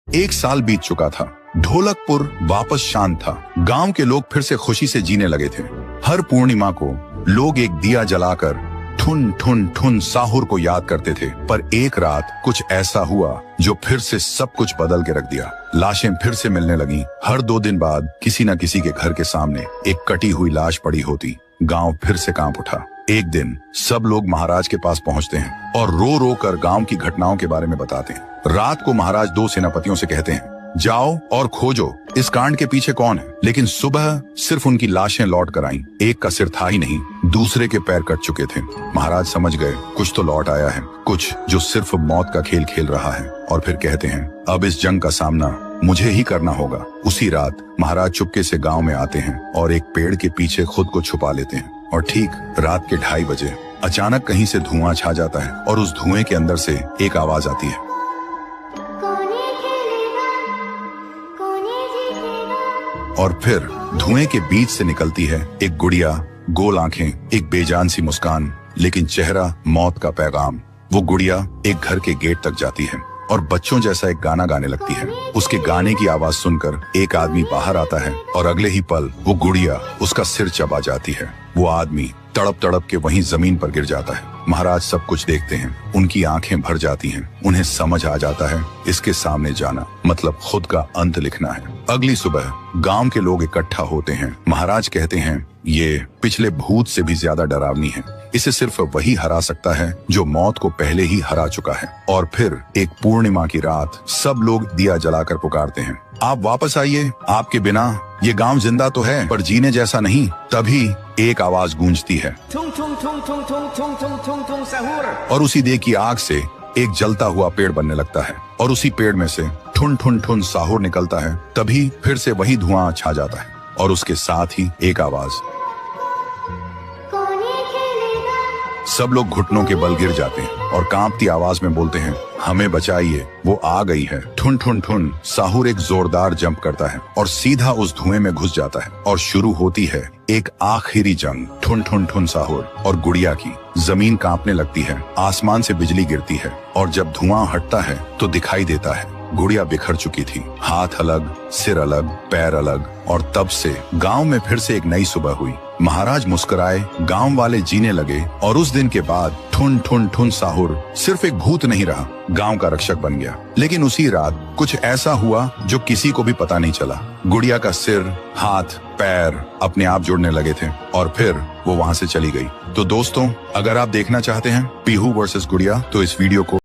एक साल बीत चुका था। ढोलकपुर वापस शांत था। गांव के लोग फिर से खुशी से जीने लगे थे। हर पूर्णिमा को लोग एक दिया जलाकर ठुन ठुन ठुन साहुर को याद करते थे। पर एक रात कुछ ऐसा हुआ जो फिर से सब कुछ बदल के रख दिया। लाशें फिर से मिलने लगी। हर 2 दिन बाद किसी न किसी के घर के सामने एक कटी हुई लाश पड़ी होती। गांव फिर से कांप उठा। एक दिन सब लोग महाराज के पास पहुंचते हैं और रो रो कर गांव की घटनाओं के बारे में बताते हैं। रात को महाराज 2 सेनापतियों से कहते हैं, जाओ और खोजो इस कांड के पीछे कौन है। लेकिन सुबह सिर्फ उनकी लाशें लौट कर आईं। एक का सिर था ही नहीं, दूसरे के पैर कट चुके थे। महाराज समझ गए कुछ तो लौट आया है, कुछ जो सिर्फ मौत का खेल खेल रहा है। और फिर कहते हैं, अब इस जंग का सामना मुझे ही करना होगा। उसी रात महाराज चुपके से गांव में आते हैं और एक पेड़ के पीछे खुद को छुपा लेते हैं। और ठीक रात के 2:30 बजे अचानक कहीं से धुआं छा जाता है और उस धुएं के अंदर से एक आवाज आती है, और फिर धुएं के बीच से निकलती है एक गुड़िया, गोल आंखें, एक बेजान सी मुस्कान, लेकिन चेहरा मौत का पैगाम। वो गुड़िया एक घर के गेट तक जाती है और बच्चों जैसा एक गाना गाने लगती है। उसके गाने की आवाज सुनकर एक आदमी बाहर आता है और अगले ही पल वो गुड़िया उसका सिर चबा जाती है। वो आदमी तड़प तड़प के वहीं जमीन पर गिर जाता है। महाराज सब कुछ देखते हैं। उनकी आंखें भर जाती हैं। उन्हें समझ आ जाता है इसके सामने जाना मतलब खुद का अंत लिखना है। अगली सुबह गांव के लोग इकट्ठा होते हैं। महाराज कहते हैं, ये पिछले भूत से भी ज्यादा डरावनी है। इसे सिर्फ वही हरा सकता है जो मौत को पहले ही हरा चुका है। और फिर एक पूर्णिमा की रात सब लोग दिया जलाकर पुकारते हैं, आप वापस आइए, आपके बिना ये गांव जिंदा तो है पर जीने जैसा नहीं। तभी एक आवाज गूंजती है और उसी देह की आग से एक जलता हुआ पेड़ बनने लगता है और उसी पेड़ में से ठुन ठुन ठुन साहुर निकलता है। तभी फिर से वही धुआं छा जाता है और उसके साथ ही एक आवाज। सब लोग घुटनों के बल गिर जाते हैं और कांपती आवाज में बोलते हैं, हमें बचाइए, वो आ गई है। ठुन ठुन ठुन साहुर एक जोरदार जंप करता है और सीधा उस धुएं में घुस जाता है और शुरू होती है एक आखिरी जंग। ठुन ठुन ठुन साहुर और गुड़िया की। जमीन कांपने लगती है, आसमान से बिजली गिरती है और जब धुआं हटता है तो दिखाई देता है गुड़िया बिखर चुकी थी। हाथ अलग, सिर अलग, पैर अलग। और तब से गांव में फिर से एक नई सुबह हुई। महाराज मुस्कुराए, गांव वाले जीने लगे और उस दिन के बाद ठुन ठुन ठुन साहुर सिर्फ एक भूत नहीं रहा, गांव का रक्षक बन गया। लेकिन उसी रात कुछ ऐसा हुआ जो किसी को भी पता नहीं चला। गुड़िया का सिर, हाथ, पैर अपने आप जुड़ने लगे थे और फिर वो वहां से चली गई। तो दोस्तों, अगर आप देखना चाहते हैं पीहू वर्सेस गुड़िया तो इस वीडियो को